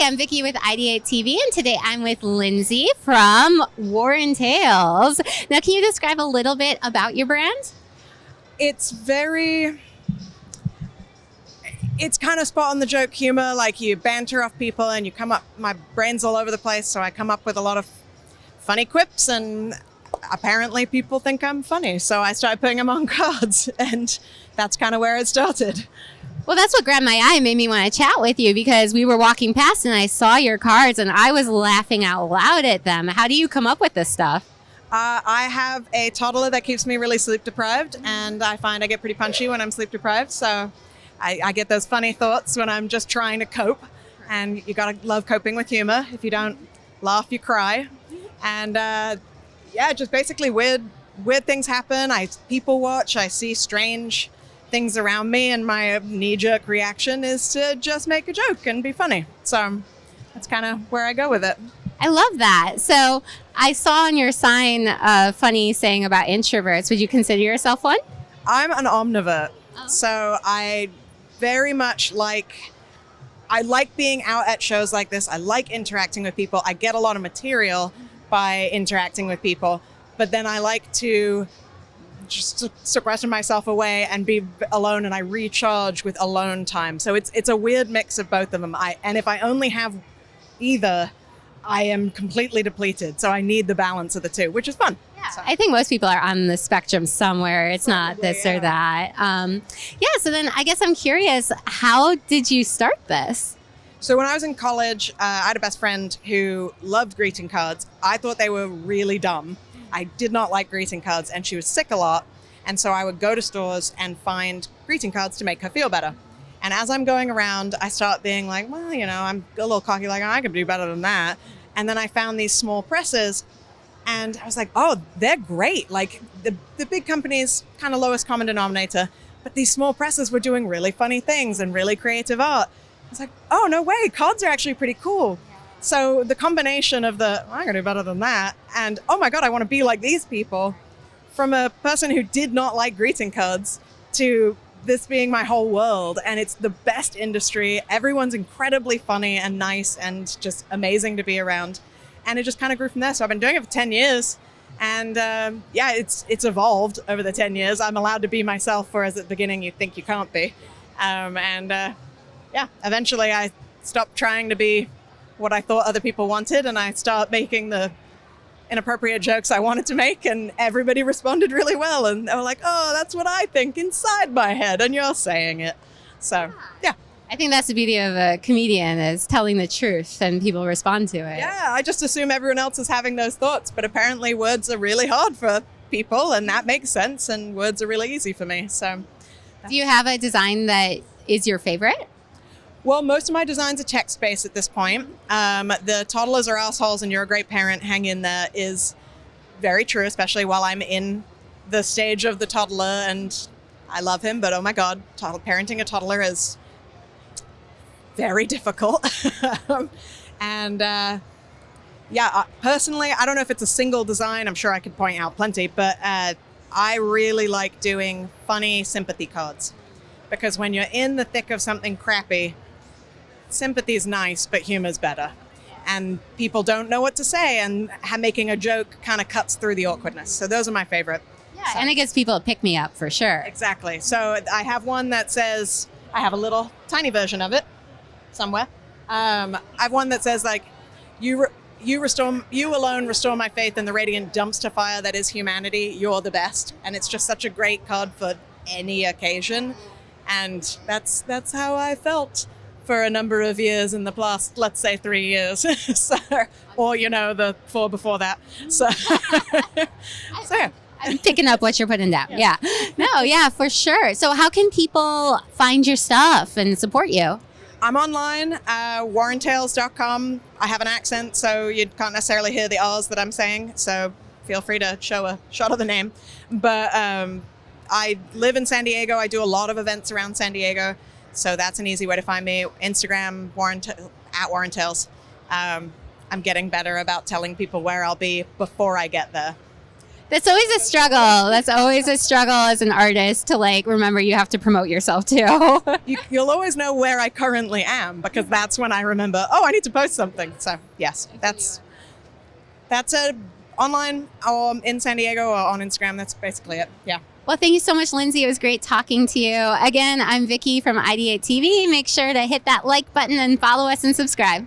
I'm Vickie with IdeateTV, and today I'm with Lindsey from Warren Tales. Now, can you describe a little bit about your brand? It's kind of spot on the joke humor, like you banter off people and you come up, my brain's all over the place, so I come up with a lot of funny quips, and apparently people think I'm funny, so I started putting them on cards, and that's kind of where it started. Well, that's what grabbed my eye and made me want to chat with you, because we were walking past and I saw your cards and I was laughing out loud at them. How do you come up with this stuff? I have a toddler that keeps me really sleep deprived, and I find I get pretty punchy when I'm sleep deprived, so I get those funny thoughts when I'm just trying to cope, and you gotta love coping with humor. If you don't laugh, you cry. And yeah, just basically weird things happen. I people watch, I see strange things around me, and my knee-jerk reaction is to just make a joke and be funny. So that's kind of where I go with it. I love that. So I saw on your sign a funny saying about introverts. Would you consider yourself one? I'm an omnivert. So I very much like being out at shows like this. I like interacting with people. I get a lot of material by interacting with people, but then I like to just sequester myself away and be alone, and I recharge with alone time. So it's a weird mix of both of them. And if I only have either, I am completely depleted. So I need the balance of the two, which is fun. Yeah, so I think most people are on the spectrum somewhere. It's probably not this or that. Yeah, so then I guess I'm curious, how did you start this? So when I was in college, I had a best friend who loved greeting cards. I thought they were really dumb. I did not like greeting cards, and she was sick a lot. And so I would go to stores and find greeting cards to make her feel better. And as I'm going around, I start being like, well, you know, I'm a little cocky, like, I could do better than that. And then I found these small presses, and I was like, oh, they're great. Like the big companies, kind of lowest common denominator, but these small presses were doing really funny things and really creative art. I was like, oh, no way, cards are actually pretty cool. So the combination of I'm gonna do better than that, and oh my God, I want to be like these people, from a person who did not like greeting cards to this being my whole world, and it's the best industry. Everyone's incredibly funny and nice and just amazing to be around. And it just kind of grew from there. So I've been doing it for 10 years. And yeah, it's evolved over the 10 years. I'm allowed to be myself, whereas at the beginning you think you can't be. Yeah, eventually I stopped trying to be what I thought other people wanted, and I start making the inappropriate jokes I wanted to make, and everybody responded really well, and they were like, oh, that's what I think inside my head, and you're saying it. So yeah, I think that's the beauty of a comedian, is telling the truth and people respond to it. Yeah, I just assume everyone else is having those thoughts, but apparently words are really hard for people, and that makes sense, and words are really easy for me. So do you have a design that is your favorite? Well, most of my designs are text-based at this point. The toddlers are assholes and you're a great parent, hang in there is very true, especially while I'm in the stage of the toddler, and I love him, but oh my God, parenting a toddler is very difficult. Yeah, personally, I don't know if it's a single design. I'm sure I could point out plenty, but I really like doing funny sympathy cards, because when you're in the thick of something crappy, sympathy is nice, but humor's better. And people don't know what to say, and making a joke kind of cuts through the awkwardness. So those are my favorite. Yeah, and it gives people a pick-me-up for sure. Exactly. So I have one that says, I have a little tiny version of it somewhere. I have one that says, like, you alone restore my faith in the radiant dumpster fire that is humanity. You're the best. And it's just such a great card for any occasion. And that's how I felt for a number of years in the past, let's say 3 years. So, or, you know, the 4 before that. So, yeah. I'm picking up what you're putting down. Yeah. No, yeah, for sure. So how can people find your stuff and support you? I'm online, warrentales.com. I have an accent, so you can't necessarily hear the R's that I'm saying. So feel free to show a shot of the name. But I live in San Diego. I do a lot of events around San Diego. So that's an easy way to find me. Instagram, at Warren Tales. I'm getting better about telling people where I'll be before I get there. That's always a struggle. That's always a struggle as an artist to like remember you have to promote yourself too. You'll always know where I currently am because that's when I remember, oh, I need to post something. So yes, that's a online or in San Diego or on Instagram. That's basically it. Yeah. Well, thank you so much, Lindsey. It was great talking to you. Again, I'm Vickie from IdeateTV. Make sure to hit that like button and follow us and subscribe.